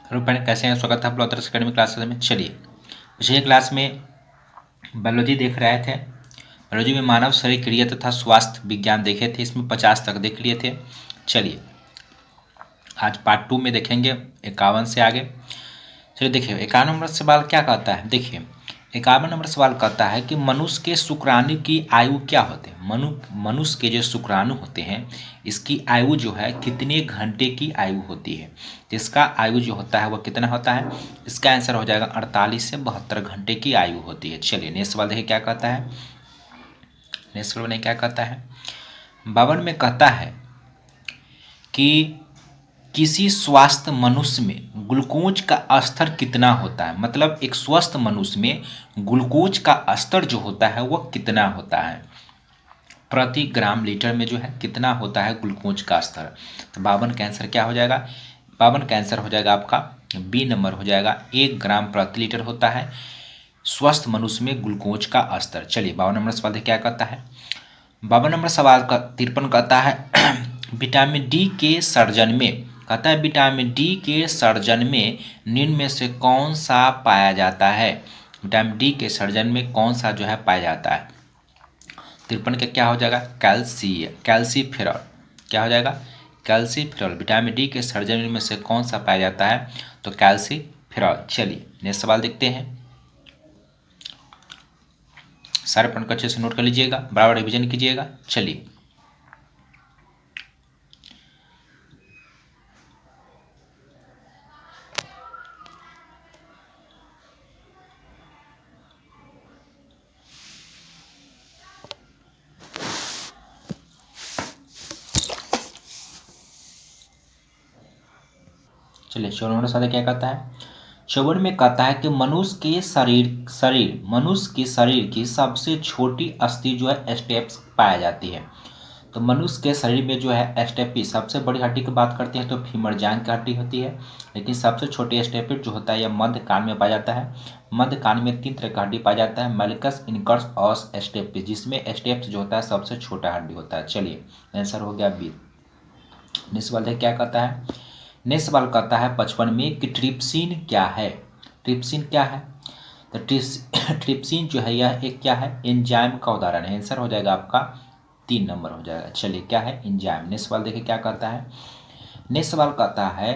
Hello friend, कैसे हैं? स्वागत है आप लोग अदर्स अकेडमी क्लासेस में। चलिए, पिछले क्लास में बायोलॉजी देख रहे थे। बायोलॉजी में मानव शरीर क्रिया तथा स्वास्थ्य विज्ञान देखे थे। इसमें 50 तक देख लिए थे। चलिए, आज पार्ट 2 में देखेंगे 51 से आगे। चलिए देखिए, 51 नंबर सवाल क्या कहता है। देखिए, 51 नंबर सवाल कहता है कि मनुष्य के शुक्राणु की आयु क्या होते हैं। मनुष्य के जो शुक्राणु होते हैं, इसकी आयु जो है कितने घंटे की आयु होती है। तो इसका आयु जो होता है वह कितना होता है। इसका आंसर हो जाएगा 48 से 72 घंटे की आयु होती है। चलिए नेक्स्ट सवाल देखिए क्या कहता है। नेक्स्ट सवाल ने क्या कहता है, 52 में कहता है कि किसी स्वस्थ मनुष्य में ग्लूकोज का स्तर कितना होता है। मतलब एक स्वस्थ मनुष्य में ग्लूकोज का स्तर जो होता है वह कितना होता है, प्रति ग्राम लीटर में जो है कितना होता है ग्लूकोज का स्तर। तो 52 का आंसर क्या हो जाएगा। 52 का आंसर हो जाएगा आपका बी नंबर हो जाएगा। 1 ग्राम प्रति लीटर होता है स्वस्थ मनुष्य में ग्लूकोज का स्तर। चलिए 52 नंबर सवाल क्या कहता है। 52 नंबर सवाल का 53 कहता है विटामिन डी के सर्जन में, कहता है विटामिन डी के सर्जन में निम्न में से कौन सा पाया जाता है। विटामिन डी के सर्जन में कौन सा जो है पाया जाता है। 53 का क्या हो जाएगा, कैल्सीफेरॉल। क्या हो जाएगा, कैल्सीफेरॉल। विटामिन डी के सर्जन में से कौन सा पाया जाता है, तो कैल्सीफेरॉल। चलिए नेक्स्ट सवाल देखते हैं। सारे पॉइंट को अच्छे से नोट कर लीजिएगा, बराबर रिवीजन कीजिएगा। चलिए चलिए 54 नंबर सवाल क्या कहता है। 54 में कहता है कि मनुष्य के शरीर की सबसे छोटी अस्थि जो है स्टेप्स पाया जाती है। तो मनुष्य के शरीर में जो है स्टेपी, सबसे बड़ी हड्डी की बात करते हैं तो फीमर जांघ की हड्डी होती है, लेकिन सबसे छोटी स्टेपिड जो होता है यह मध्य कान में पाया जाता है। मध्य कान में 3 तरह का हड्डी पाया जाता है, मेलिकस, इनकस और स्टेपिस, जिसमें स्टेप्स जो होता है सबसे छोटा हड्डी होता है। चलिए आंसर हो गया बी। नेक्स्ट सवाल है क्या कहता है। नेक्स्ट सवाल कहता है 55 में कि ट्रिप्सिन क्या है। ट्रिप्सिन क्या है, तो ट्रिप्सिन जो है यह एक क्या है, एंजाइम का उदाहरण है। आंसर हो जाएगा आपका 3 नंबर हो जाएगा। चलिए क्या है, एंजाइम। नेक्स्ट सवाल देखिए क्या कहता है। नेक्स्ट सवाल कहता है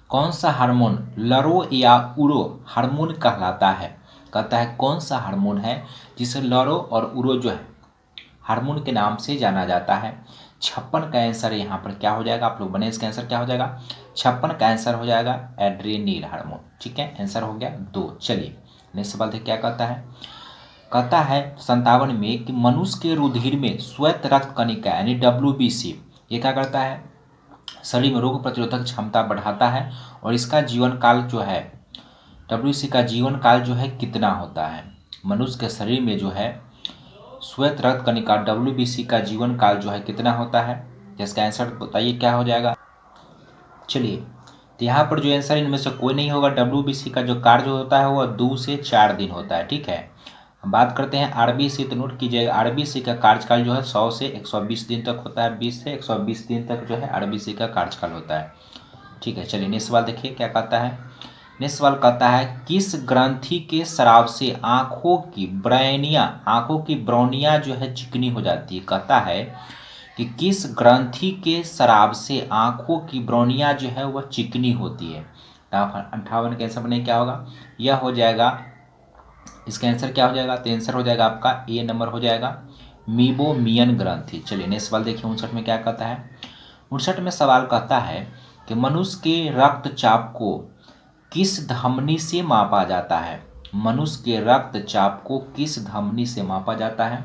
कौन सा हार्मोन लरो या उरो हार्मोन कहलाता है। कहता है कौन सा हार्मोन है जिसे लरो और उरो जो है हार्मोन के नाम से जाना जाता है। 56 का आंसर यहाँ पर क्या हो जाएगा, आप लोग बने इसका आंसर क्या हो जाएगा। 56 का आंसर हो जाएगा एड्रेनिल हार्मोन। ठीक है, आंसर हो गया 2। चलिए नेक्स्ट सवाल देखिए क्या कहता है। कहता है 57 में कि मनुष्य के रुधिर में श्वेत रक्त कणिका यानी WBC ये क्या करता है, शरीर में रोग प्रतिरोधक क्षमता बढ़ाता है। और इसका जीवन काल जो है, WBC का जीवन काल जो है कितना होता है। मनुष्य के शरीर में जो है श्वेत रक्त कणिका WBC का जीवन काल जो है कितना होता है, जिसका आंसर बताइए क्या हो जाएगा। चलिए, तो यहाँ पर जो आंसर इनमें से कोई नहीं होगा। WBC का जो कार्य होता है वह 2 से 4 दिन होता है। ठीक है, बात करते हैं RBC, तो नोट कीजिएगा RBC का कार्यकाल जो है 100 से 120 दिन तक होता है। 20 से 120 दिन तक जो है RBC का कार्यकाल होता है। ठीक है, चलिए नेक्स्ट सवाल देखिए क्या कहता है। नेक्स्ट सवाल कहता है किस ग्रंथि के स्राव से आंखों की ब्रौनिया जो है चिकनी हो जाती है। कहता है कि किस ग्रंथि के स्राव से आंखों की ब्रौनिया जो है वह चिकनी होती है। 58 के आंसर बने क्या होगा, यह हो जाएगा, इसका आंसर क्या हो जाएगा, तो आंसर हो जाएगा आपका ए नंबर हो जाएगा, मीबोमियन ग्रंथि। चलिए नेक्स्ट सवाल देखिए 59 में क्या कहता है। 59 में सवाल कहता है कि मनुष्य के रक्तचाप को किस धमनी से मापा जाता है। मनुष्य के रक्तचाप को किस धमनी से मापा जाता है।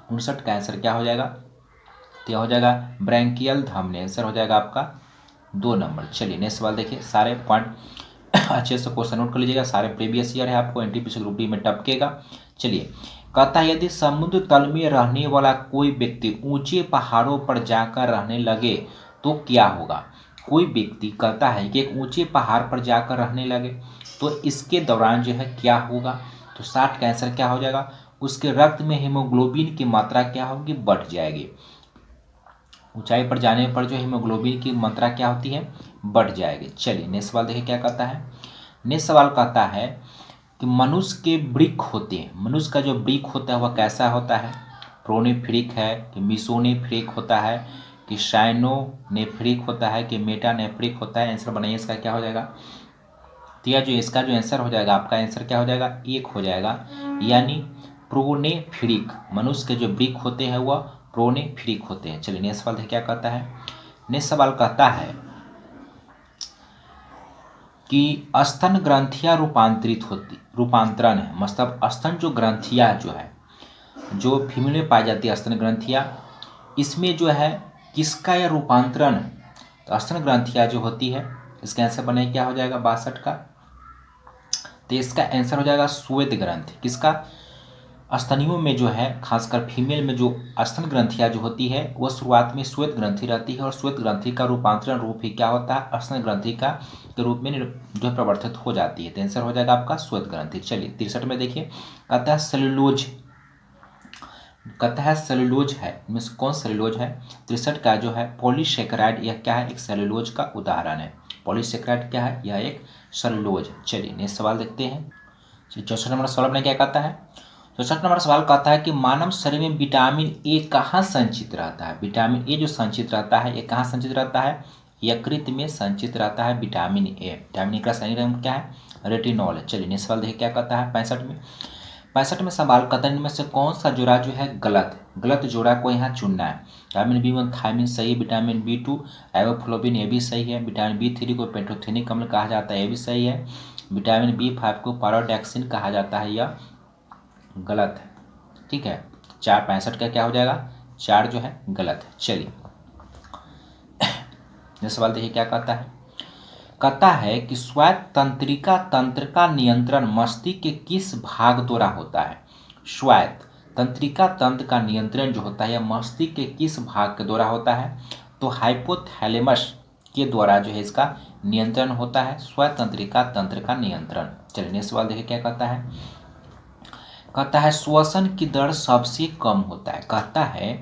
59 का आंसर क्या हो जाएगा, तो यह हो जाएगा ब्रैंकियल धमनी। आंसर हो जाएगा आपका 2 नंबर। चलिए नेक्स्ट सवाल देखिए, सारे पॉइंट अच्छे से क्वेश्चन नोट कर लीजिएगा। सारे प्रीवियस ईयर है, आपको NTPC ग्रुप डी में टपकेगा। चलिए कहता है यदि समुद्र तल में रहने वाला कोई व्यक्ति ऊंचे पहाड़ों पर जाकर रहने लगे तो क्या होगा। कोई व्यक्ति कहता है कि एक ऊंचे पहाड़ पर जाकर रहने लगे तो इसके दौरान जो है क्या होगा, तो 60 का आंसर क्या हो जाएगा, उसके रक्त में हीमोग्लोबिन की मात्रा क्या होगी, बढ़ जाएगी। ऊंचाई पर जाने पर जो हीमोग्लोबिन की मात्रा क्या होती है, बढ़ जाएगी। चलिए नेक्स्ट सवाल देखिए क्या कहता है। नेक्स्ट सवाल कहता है कि मनुष्य के वृक्क होते हैं, मनुष्य का जो वृक्क होता है वह कैसा होता है? प्रोनेफ्रिक है कि मीसोनेफ्रिक होता है कि साइनोनेफ्रिक होता है कि मेटानेफ्रिक होता है? आंसर बनाइए इसका क्या हो जाएगा। तो यह जो इसका जो आंसर हो जाएगा, आपका आंसर क्या हो जाएगा? एक हो जाएगा, यानी प्रोनेफ्रिक। मनुष्य के जो वृक्क होते हैं वह प्रोनेफ्रिक होते हैं। चलिए नेक्स्ट सवाल देखिए क्या कहता है। नेक्स्ट सवाल कहता है कि स्तन ग्रंथियां रूपांतरण है, मतलब स्तन जो ग्रंथियां जो है, जो फीमेल में पाई जाती है स्तन ग्रंथियां, इसमें जो है किसका यह रूपांतरण है? तो स्तन ग्रंथियां जो होती है, इसका आंसर बने क्या हो जाएगा 62 का। तो इसका आंसर हो जाएगा श्वेत ग्रंथि। किसका? स्तनियों में जो है, खासकर फीमेल में जो स्तन ग्रंथियां जो होती है वो शुरुआत में श्वेत ग्रंथि रहती है और श्वेत ग्रंथि का रूपांतरण रूप ही क्या होता है? स्तन ग्रंथि का के रूप में जो है प्रवर्तित हो जाती है। तो आंसर हो जाएगा आपका श्वेत ग्रंथि। चलिए 63 में देखिए, कहता है सेलुलोज, कहता है सेलुलोज है, इनमें से कौन सेलुलोज है? 63 का जो है पॉलीसेकेराइड, यह क्या है? एक सेलुलोज का उदाहरण है। पॉलीसेकेराइड क्या है? यह एक सेलुलोज। चलिए नेक्स्ट सवाल देखते हैं। 64 नंबर सवाल में क्या कहता है? 64 नंबर सवाल कहता है कि मानव शरीर में विटामिन ए कहाँ संचित रहता है? विटामिन ए जो संचित रहता है, ये कहाँ संचित रहता है? यकृत में संचित रहता है विटामिन ए। विटामिन ए का सही नाम क्या है? रेटिनॉल है। चलिए नेक्स्ट सवाल देखिए क्या कहता है 65 में सवाल कहता है इनमें से कौन सा जोड़ा जो है गलत है? गलत जोड़ा को यहाँ चुनना है। विटामिन B1 थायमिन सही है, विटामिन B2 एवोफ्लोबिन ये भी सही है, विटामिन B3 को पेंटोथेनिक अम्ल कहा जाता है ये भी सही है, विटामिन B5 को पारोडैक्सिन कहा जाता है, यह गलत है। ठीक है, 65 का क्या हो जाएगा? 4 जो है गलत है। चलिए ये सवाल देखिए क्या कहता है। कहता है कि स्वायत्त तंत्रिका तंत्र का नियंत्रण मस्तिष्क के किस भाग द्वारा होता है? स्वायत्त तंत्रिका तंत्र का नियंत्रण जो होता है यह मस्तिष्क के किस भाग के द्वारा होता है? तो हाइपोथैलेमस के द्वारा जो है इसका नियंत्रण होता है, स्वायत्त तंत्रिका तंत्र का नियंत्रण। चलिए नेक्स्ट सवाल देखिए क्या कहता है। कहता है श्वसन की दर सबसे कम होता है। कहता है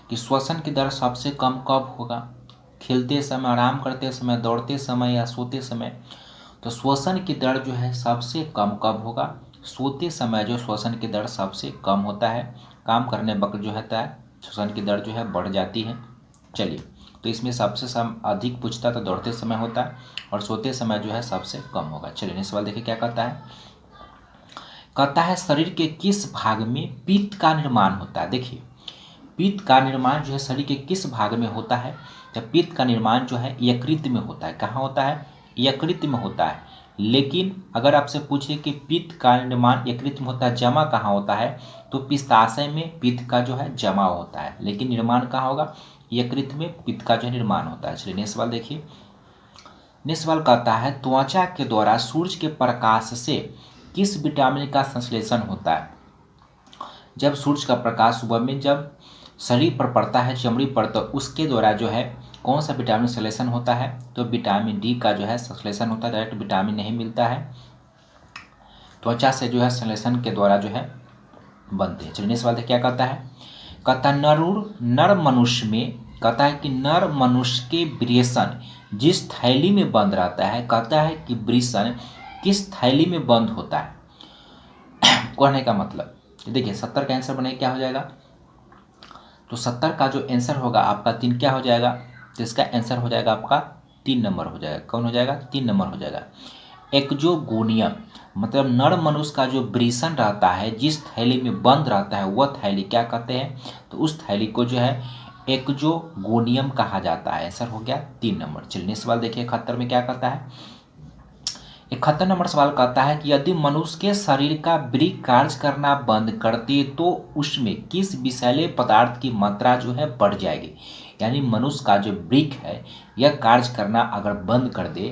कि श्वसन की दर सबसे कम कब होगा? खेलते समय, आराम करते समय, दौड़ते समय या सोते समय? तो श्वसन की दर जो है सबसे कम कब होगा? सोते समय जो श्वसन की दर सबसे कम होता है। काम करने वक्त जो होता है श्वसन की दर जो है बढ़ जाती है। चलिए तो इसमें सबसे अधिक पूछता तो दौड़ते समय होता है और सोते समय जो है सबसे कम होगा। चलिए नेक्स्ट सवाल देखिए क्या कहता है। कहता है शरीर के किस भाग में पित्त का निर्माण होता है? देखिए पित्त का निर्माण जो है शरीर के किस भाग में होता है? तो पित्त का निर्माण जो है यकृत में होता है। कहाँ होता है? यकृत में होता है। लेकिन अगर आपसे पूछे कि पित्त का निर्माण यकृत में होता है, जमा कहाँ होता है? तो पित्ताशय में पित्त का जो है जमा होता है, लेकिन निर्माण कहाँ होगा? यकृत में पित्त का जो निर्माण होता है। चलिए नेक्स्ट सवाल देखिए। नेक्स्ट सवाल कहता है त्वचा के द्वारा सूर्य के प्रकाश से किस विटामिन का संश्लेषण होता है? जब सूर्य का प्रकाश सुबह में जब शरीर पर पड़ता है, चमड़ी पर, तो उसके द्वारा जो है कौन सा विटामिन संश्लेषण होता है? तो विटामिन डी का जो है संश्लेषण होता है। डायरेक्ट विटामिन नहीं मिलता है, त्वचा से जो है संश्लेषण के द्वारा जो है बनते हैं। चलिए नेक्स्ट सवाल क्या कहता है। कहता है नर मनुष्य में, कहता है कि नर मनुष्य के वृषण जिस थैली में बंद रहता है, कहता है कि वृषण किस थैली में बंद होता है? कहने का मतलब देखिए 70 का आंसर बने क्या हो जाएगा? तो 70 का जो आंसर होगा आपका 3 क्या हो जाएगा? तो इसका आंसर हो जाएगा आपका 3 नंबर हो जाएगा। कौन हो जाएगा? 3 नंबर हो जाएगा। एक्जोगोनियम, मतलब नर मनुष्य का जो वृषण रहता है जिस थैली में बंद रहता है वह थैली क्या कहते हैं? तो उस थैली को जो है एक्जोगोनियम कहा जाता है। आंसर हो गया 3 नंबर। चलिए सवाल देखिए 71 में क्या कहता है। 71 नंबर सवाल कहता है कि यदि मनुष्य के शरीर का वृक्क कार्य करना बंद कर दे तो उसमें किस विषैले पदार्थ की मात्रा जो है बढ़ जाएगी? यानी मनुष्य का जो वृक्क है यह कार्य करना अगर बंद कर दे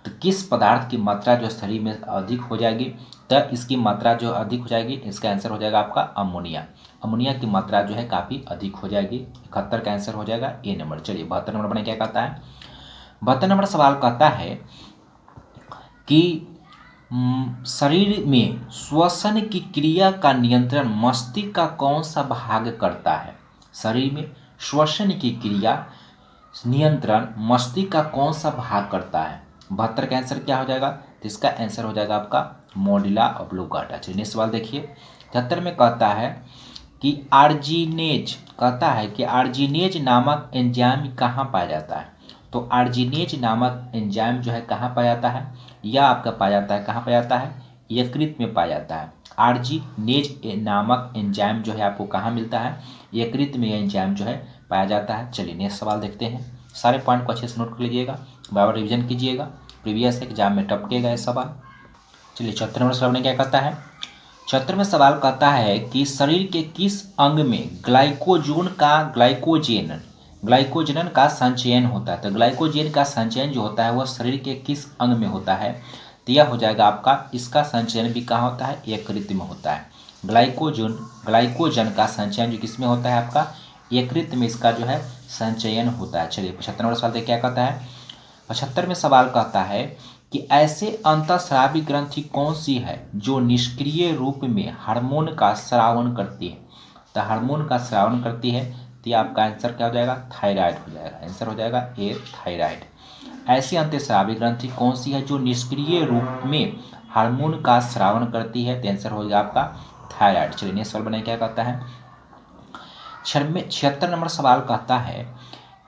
तो किस पदार्थ की मात्रा जो शरीर में अधिक हो जाएगी? तो इसकी मात्रा जो अधिक हो जाएगी, इसका आंसर हो जाएगा आपका अमोनिया। अमोनिया की मात्रा जो है काफ़ी अधिक हो जाएगी। 71 का आंसर हो जाएगा ए नंबर। चलिए 72 नंबर बने क्या कहता है। 72 नंबर सवाल कहता है कि शरीर में श्वसन की क्रिया का नियंत्रण मस्तिष्क का कौन सा भाग करता है? शरीर में श्वसन की क्रिया नियंत्रण मस्तिष्क का कौन सा भाग करता है? 72 का आंसर क्या हो जाएगा? तो इसका आंसर हो जाएगा आपका मोडिला ऑब्लिंगुटा। चलिए नेक्स्ट सवाल देखिए। 73 में कहता है कि आर्जिनेज नामक एंजाइम कहाँ पाया जाता है? तो आर्जिनेज नामक एंजाइम जो है कहाँ पाया जाता है? यह आपका पाया जाता है, कहाँ पाया जाता है? यकृत में पाया जाता है। आर्जिनेज नामक एंजाइम जो है आपको कहाँ मिलता है? यकृत में यह एंजाइम जो है पाया जाता है। चलिए नेक्स्ट सवाल देखते हैं। सारे पॉइंट को अच्छे से नोट कर लीजिएगा, बार बार रिविजन कीजिएगा, प्रीवियस एग्जाम में टपकेगा ये सवाल। चलिए 74 नंबर सवाल में क्या कहता है? 74 में सवाल कहता है कि शरीर के किस अंग में ग्लाइकोजन का संचयन होता है? तो ग्लाइकोजन का संचयन जो होता है वह शरीर के किस अंग में होता है? तो यह हो जाएगा आपका, इसका संचयन भी कहाँ होता है? यकृत में होता है। ग्लाइकोजन का संचयन जो किस में होता है? आपका यकृत में इसका जो है संचयन होता है। चलिए 75 नंबर सवाल क्या कहता है? 75 में सवाल कहता है कि ऐसे अंतःस्रावी ग्रंथि कौन सी है जो निष्क्रिय रूप में हार्मोन का स्रावन करती है? तो हार्मोन का स्रावन करती है, तो ये आपका आंसर क्या हो जाएगा? थायराइड हो जाएगा। आंसर हो जाएगा ए, थायराइड। ऐसी अंतःस्रावी ग्रंथि कौन सी है जो निष्क्रिय रूप में हार्मोन का स्रावन करती है? तो आंसर हो जाएगा आपका थायराइड। चलिए नेक्स्ट सवाल बनाइए क्या कहता है? 76 नंबर सवाल कहता है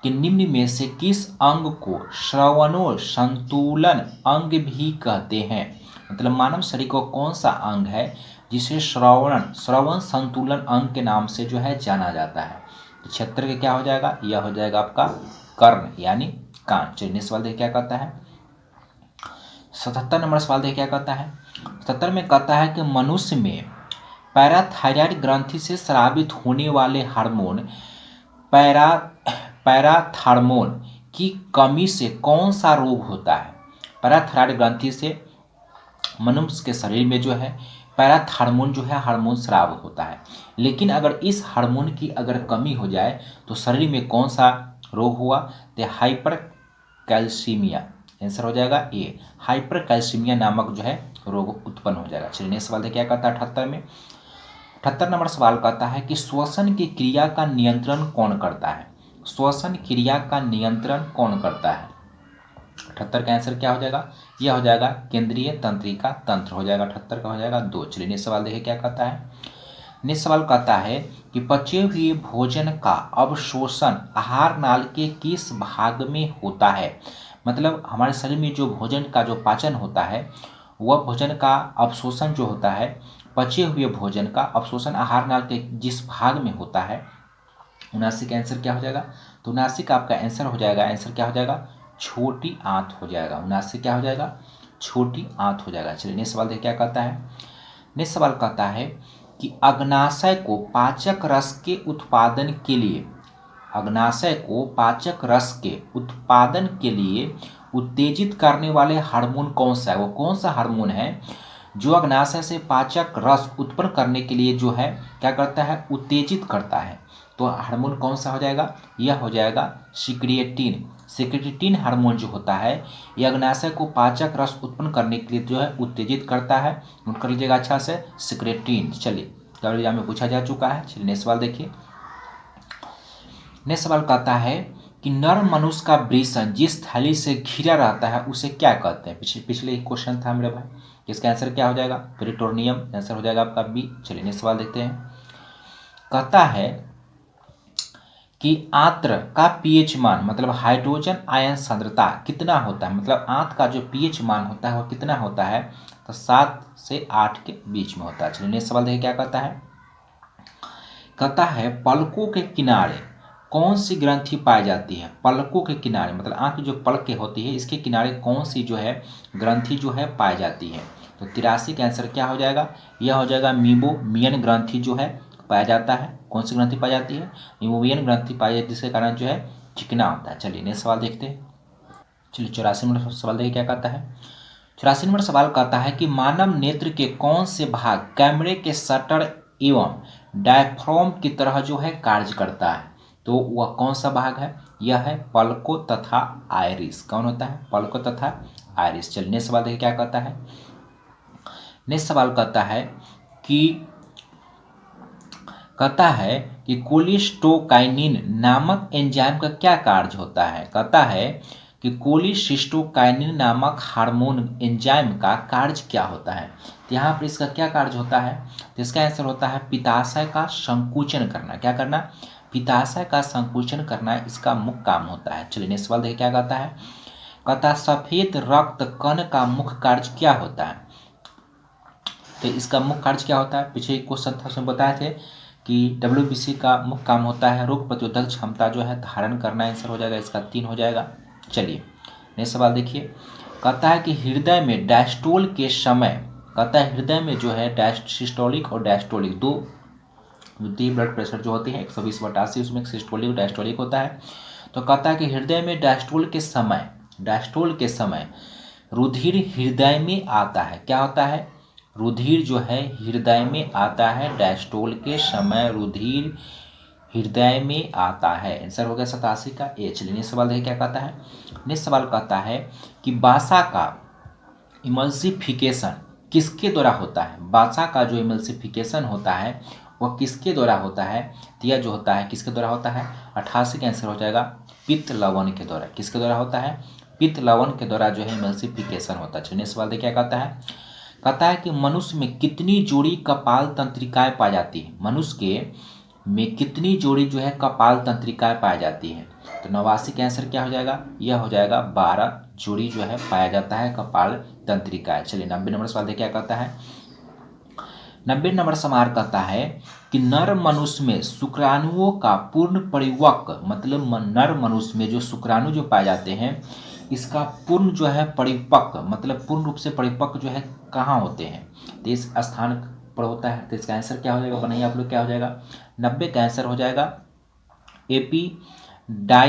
कि निम्न में से किस अंग को श्रवणो संतुलन अंग भी कहते हैं? मतलब मानव शरीर को कौन सा अंग है जिसे श्रवण संतुलन अंग के नाम से जो है जाना जाता है? 76 के क्या हो जाएगा? यह हो जाएगा आपका कर्ण यानी कान। चलिए सवाल देखिए क्या कहता है? 77 नंबर सवाल देखिए क्या कहता है? 77 में कहता है कि मनुष्य में पैराथायराइड ग्रंथि से स्रावित होने वाले हार्मोन पैराथार्मोन की कमी से कौन सा रोग होता है? पैराथायराइड ग्रंथि से मनुष्य के शरीर में जो है पैराथार्मोन जो है हार्मोन स्राव होता है, लेकिन अगर इस हार्मोन की अगर कमी हो जाए तो शरीर में कौन सा रोग हुआ? तो हाइपर कैल्सीमिया। आंसर हो जाएगा ए, हाइपर कैल्सीमिया नामक जो है रोग उत्पन्न हो जाएगा। चलिए नेक्स्ट सवाल देखिए क्या कहता है? 78 में 78 नंबर सवाल कहता है कि श्वसन की क्रिया का नियंत्रण कौन करता है? श्वसन क्रिया का नियंत्रण कौन करता है? 78 का आंसर क्या हो जाएगा? यह हो जाएगा केंद्रीय तंत्रिका तंत्र हो जाएगा। 78 का हो जाएगा 2। चलिए नेक्स्ट सवाल देखिए क्या कहता है? नेक्स्ट सवाल कहता है कि पचे हुए भोजन का अवशोषण आहार नाल के किस भाग में होता है? मतलब हमारे शरीर में जो भोजन का जो पाचन होता है वह भोजन का अवशोषण जो होता है, पचे हुए भोजन का अवशोषण आहार नाल के जिस भाग में होता है, 79 का आंसर क्या हो जाएगा? तो 79 का आपका आंसर हो जाएगा, आंसर क्या हो जाएगा? छोटी आंत हो जाएगा। 79 क्या हो जाएगा? छोटी आंत हो जाएगा। चलिए नेक्स्ट सवाल देखिए क्या कहता है? नेक्स्ट सवाल कहता है कि अग्नाशय को पाचक रस के उत्पादन के लिए उत्तेजित करने वाले हार्मोन कौन सा है? वो कौन सा हार्मोन है जो अग्नाशय से पाचक रस उत्पन्न करने के लिए जो है क्या करता है? उत्तेजित करता है। तो हार्मोन कौन सा हो जाएगा? यह हो जाएगा सिक्रिएटिन। सिक्रिएटिन हार्मोन जो होता है यह अग्नाशय को पाचक रस उत्पन्न करने के लिए जो है उत्तेजित करता है। नोट कर लीजिएगा अच्छा से, सिक्रेटिन। चलिए कल एग्जाम में पूछा जा चुका है। चलिए नेक्स्ट सवाल देखिए। नेक्स्ट सवाल कहता है कि नर मनुष्य का वृषण जिस थैली से घिरा रहता है उसे क्या कहते हैं? पिछले क्वेश्चन था मेरे भाई, इसका आंसर क्या हो जाएगा? पेरिटोनियम। आंसर हो जाएगा आपका बी। चलिए नेक्स्ट सवाल देखते हैं। कहता है कि आंत्र का पीएच मान मतलब हाइड्रोजन आयन सांद्रता कितना होता है? मतलब आंत का जो पीएच मान होता है वो कितना होता है? तो 7 से 8 के बीच में होता है। चलिए नेक्स्ट सवाल देखिए क्या कहता है? कहता है पलकों के किनारे कौन सी ग्रंथि पाई जाती है? पलकों के किनारे मतलब आंख की जो पलकें होती है इसके किनारे कौन सी जो है ग्रंथि जो है पाई जाती है? तो 83 का आंसर क्या हो जाएगा? यह हो जाएगा मीबोमियन ग्रंथि जो है पाया जाता है। कौन सी ग्रंथि पाई जाती है? मीबोमियन ग्रंथि पाई जाती है, जिसके कारण जो है चिकना होता है। चलिए नेक्स्ट सवाल देखते हैं। चलिए 84 नंबर सवाल देखिए क्या कहता है? 84 नंबर सवाल कहता है कि मानव नेत्र के कौन से भाग कैमरे के शटर एवं डायफ्राम की तरह जो है कार्य करता है? तो वह कौन सा भाग है? यह है पलकों तथा आइरिस। कौन होता है? पलकों तथा आइरिस। चलिए नेक्स्ट सवाल देखिए क्या कहता है? नेक्स्ट सवाल कहता है कि कहता है कि कोलिस्टोकाइनिन नामक एंजाइम का क्या कार्य होता है। कहता है कि कोलिसिस्टोकाइनिन नामक हार्मोन एंजाइम का कार्य क्या होता है। तो यहाँ पर इसका क्या कार्य होता है, तो इसका आंसर होता है पित्ताशय का संकुचन करना। क्या करना, पित्ताशय का संकुचन करना इसका मुख्य काम होता है। चलिए नेक्स्ट सवाल देखिए क्या कहता है। कहता है सफेद रक्त कण का मुख्य कार्य क्या होता है। तो इसका मुख्य कार्य क्या होता है, पीछे क्वेश्चन था उसमें बताए थे कि WBC का मुख्य काम होता है रोग प्रतिरोधक क्षमता जो है धारण करना। आंसर हो जाएगा इसका 3 हो जाएगा। चलिए नेक्स्ट सवाल देखिए। कहता है कि हृदय में डायस्टोल के समय, कहता है हृदय में जो है सिस्टोलिक और डायस्टोलिक दो द्वितीय ब्लड प्रेशर जो होते हैं 120/80, उसमें सिस्टोलिक और डायस्टोलिक होता है। तो कहता है कि हृदय में डायस्टोल के समय रुधिर हृदय में आता है। क्या होता है, रुधिर जो है हृदय में आता है। डायस्टोल के समय रुधिर हृदय में आता है। आंसर हो गया 87 का ए। चलिए नेक्स्ट सवाल देखिए क्या कहता है। नेक्स्ट सवाल कहता है कि बासा का इमल्सिफिकेशन किसके द्वारा होता है। बासा का जो इमल्सिफिकेशन होता है वह किसके द्वारा होता है। तो यह जो होता है किसके द्वारा होता है, 88 का आंसर हो जाएगा पित्त लवण के द्वारा। किसके द्वारा होता है, पित्त लवण के द्वारा जो है इमल्सिफिकेशन होता है। चलिए सवाल देखिए क्या कहता है। कहता है कि मनुष्य में कितनी जोड़ी कपाल तंत्रिकाएं पाई जाती है। मनुष्य के में कितनी जोड़ी जो है कपाल तंत्रिकाएं पाई जाती है। तो 89 का आंसर क्या हो जाएगा, यह हो जाएगा 12 जोड़ी जो है पाया जाता है कपाल तंत्रिकाएं। चलिए 90 नंबर सवाल देखिए क्या कहता है। 90 नंबर सवाल कहता है कि नर मनुष्य में शुक्राणुओं का पूर्ण परिपक्व, मतलब नर मनुष्य में जो शुक्राणु जो पाए जाते हैं इसका पूर्ण जो है परिपक्व, मतलब पूर्ण रूप से परिपक्व जो है कहाँ होते हैं, तो इस स्थान पर होता है। तो इसका आंसर क्या हो जाएगा, बनाइए आप लोग क्या हो जाएगा। 90 का आंसर हो जाएगा एपिडाइडमिस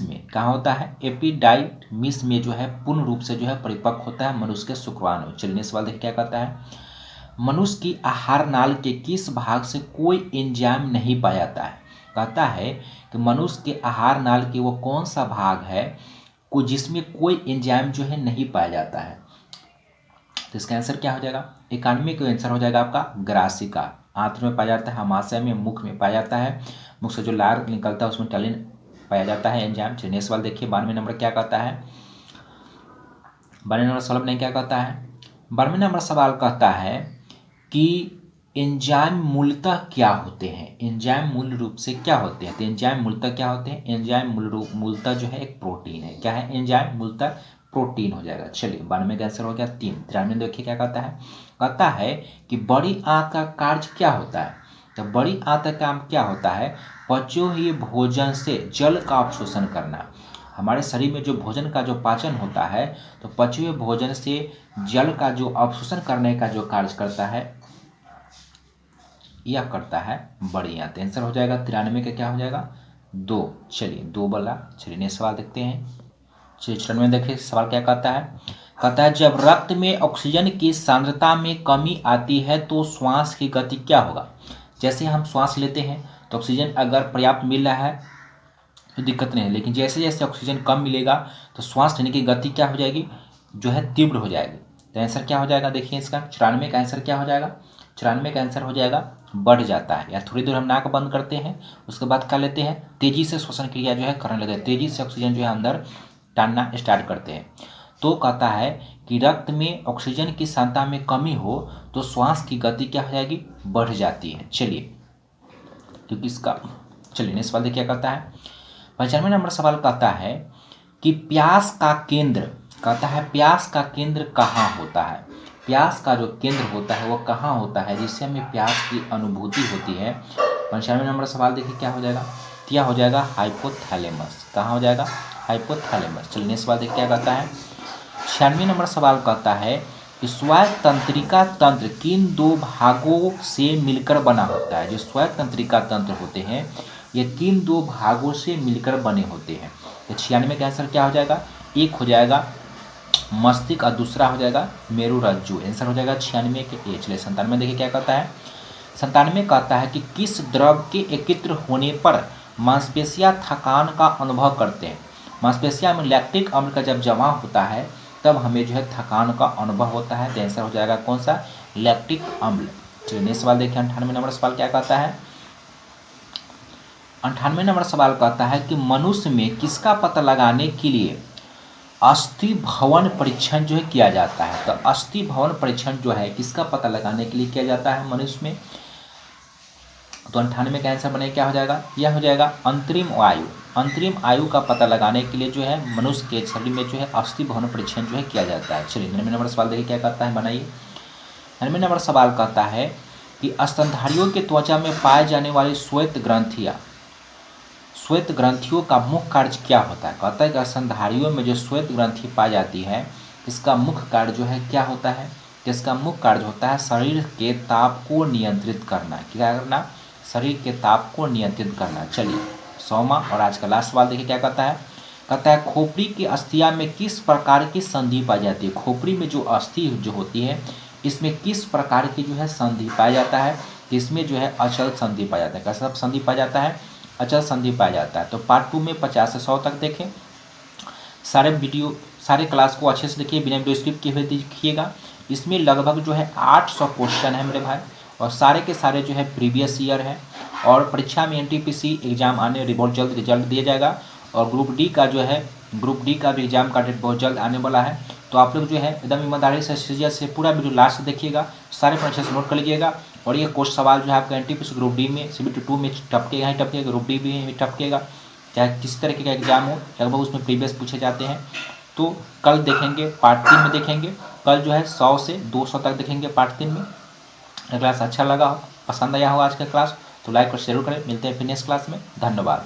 में। कहाँ होता है, एपिडाइडमिस में जो है पूर्ण रूप से जो है परिपक्व होता है मनुष्य के शुक्राणु। चलिए सवाल देखिए क्या कहता है। मनुष्य की आहार नाल के किस भाग से कोई एंजाइम नहीं पाया जाता है। कहता है कि मनुष्य के आहार नाल के वो कौन सा भाग है को जिसमें कोई एंजाइम जो है नहीं पाया जाता है। तो इसका आंसर क्या हो जाएगा, 91 का आंसर हो जाएगा आपका ग्रासिका। आंत्र में पाया जाता है, आमाशय में, मुख में पाया जाता है। मुख से जो लार निकलता है उसमें टलिन पाया जाता है एंजाइम। चलिए सवाल देखिए 92 नंबर क्या कहता है। 92 नंबर सवाल नहीं क्या कहता है। 92 नंबर सवाल कहता है कि एंजाइम मूलतः क्या होते हैं। एंजाइम मूल रूप से क्या होते हैं। तो एंजाइम मूलतः क्या होते हैं, एंजाइम मूलतः जो है एक प्रोटीन है। क्या है, एंजाइम मूलतः प्रोटीन हो जाएगा। चलिए 92 का आंसर हो गया 3। 93 देखिए क्या कहता है। कहता है कि बड़ी आंत का कार्य क्या होता है। तो बड़ी आंत का काम क्या होता है, पचे हुए भोजन से जल का अवशोषण करना। हमारे शरीर में जो भोजन का जो पाचन होता है तो पचे हुए भोजन से जल का जो अवशोषण करने का जो कार्य करता है यह करता है बड़ी आंत। आंसर हो जाएगा 93 का क्या हो जाएगा 2। चलिए 2 वाला। चलिए नेक्स्ट सवाल देखते हैं। चलिए 94 देखिए सवाल क्या कहता है। कहता है जब रक्त में ऑक्सीजन की सांद्रता में कमी आती है तो श्वास की गति क्या होगा। जैसे हम श्वास लेते हैं तो ऑक्सीजन अगर पर्याप्त मिल रहा है तो दिक्कत नहीं है, लेकिन जैसे जैसे ऑक्सीजन कम मिलेगा तो श्वास लेने की गति क्या हो जाएगी, जो है तीव्र हो जाएगी। तो आंसर क्या हो जाएगा देखिए इसका 94 का आंसर क्या हो जाएगा। 94 का आंसर हो जाएगा बढ़ जाता है। या थोड़ी देर हम नाक बंद करते हैं उसके बाद क्या लेते हैं, तेजी से श्वसन क्रिया जो है करने लगते हैं, तेजी से ऑक्सीजन जो है अंदर टानना स्टार्ट करते हैं। तो कहता है कि रक्त में ऑक्सीजन की सांद्रता में कमी हो तो श्वास की गति क्या हो जाएगी, बढ़ जाती है। चलिए क्योंकि इसका, चलिए नेक्स्ट सवाल देखिए क्या कहता है। 95 नंबर सवाल कहता है कि प्यास का केंद्र, कहता है प्यास का केंद्र कहाँ होता है। प्यास का जो केंद्र होता है वो कहाँ होता है जिससे हमें प्यास की अनुभूति होती है। 95 नंबर सवाल देखिए क्या हो जाएगा, यह हो जाएगा हाइपोथैलेमस। कहाँ हो जाएगा, हाइपोथैलेमस। चलिए नेक्स्ट सवाल देखिए क्या कहता है। 96 नंबर सवाल कहता है कि स्वायत्त तंत्रिका तंत्र किन 2 भागों से मिलकर बना होता है। जो स्वायत्त तंत्रिका तंत्र होते हैं ये किन 2 भागों से मिलकर बने होते हैं। तो 96 का आंसर क्या हो जाएगा, एक हो जाएगा मस्तिष्क और दूसरा हो जाएगा मेरुरज्जु। आंसर हो जाएगा 96 के ए। चलिए 97 देखिए क्या कहता है। 97 कहता है कि किस द्रव के एकत्र होने पर मांसपेशियां थकान का अनुभव करते हैं। मांसपेशियां में लैक्टिक अम्ल का जब जमा होता है तब हमें जो है थकान का अनुभव होता है। तो आंसर हो जाएगा कौन सा, लैक्टिक अम्ल। चलिए नेक्स्ट सवाल देखिए 98 नंबर सवाल क्या कहता है। 98 नंबर सवाल कहता है कि मनुष्य में किसका पता लगाने के लिए अस्थि भवन परीक्षण जो है किया जाता है। तो अस्थि भवन परीक्षण जो है किसका पता लगाने के लिए किया जाता है मनुष्य में। तो 98 का आंसर बने क्या हो जाएगा, यह हो जाएगा अंतरिम आयु। अंतरिम आयु का पता लगाने के लिए जो है मनुष्य के शरीर में जो है अस्थि भवन परीक्षण जो है किया जाता है। चलिए 99 नंबर सवाल देखिए क्या कहता है, बनाइए। 99 नंबर सवाल कहता है कि स्तनधारियों के त्वचा में पाए जाने वाली श्वेत ग्रंथियाँ, श्वेत ग्रंथियों का मुख्य कार्य क्या होता है। कहता है कि स्तनधारियों में जो श्वेत ग्रंथि पाई जाती है इसका मुख्य कार्य जो है क्या होता है, इसका मुख्य कार्य होता है शरीर के ताप को नियंत्रित करना। क्या करना, शरीर के ताप को नियंत्रित करना। चलिए 100वां और आज का लास्ट सवाल देखिए क्या कहता है। कहता है खोपड़ी की अस्थियां में किस प्रकार की संधि पाई जाती है। खोपड़ी में जो अस्थि जो होती है इसमें किस प्रकार की जो है संधि पाया जाता है। इसमें जो है अचल संधि पाया जाता है। कैसा संधि पाया जाता है, अचल संधि पाया जाता है। तो पार्ट 2 में 50 से 100 तक देखें। सारे वीडियो सारे क्लास को अच्छे से देखिए, बिना वीडियो स्किप किए हुए देखिएगा। इसमें लगभग जो है 800 क्वेश्चन है मेरे भाई, और सारे के सारे जो है प्रीवियस ईयर है। और परीक्षा में एनटीपीसी एग्जाम आने रिपोर्ट जल्द रिजल्ट दिया जाएगा। और ग्रुप डी का जो है, ग्रुप डी का भी एग्जाम का डेट बहुत जल्द आने वाला है। तो आप लोग जो है एकदम ईमानदारी से सीरियस से पूरा वीडियो लास्ट से देखिएगा, सारे परीक्षा से नोट कर लीजिएगा। और ये क्वेश्चन सवाल जो है आपका एनटीपीसी ग्रुप डी में CBT 2 में टपकेगा ही टपकेगा, ग्रुप डी में टपकेगा, चाहे किस तरीके का एग्जाम हो लगभग उसमें प्रीवियस पूछे जाते हैं। तो कल देखेंगे पार्ट 3 में देखेंगे, कल जो है 100 से 200 तक देखेंगे पार्ट 3 में। क्लास अच्छा लगा हो, पसंद आया हो आज का क्लास तो लाइक और शेयर करें। मिलते हैं फिर नेक्स्ट क्लास में, धन्यवाद।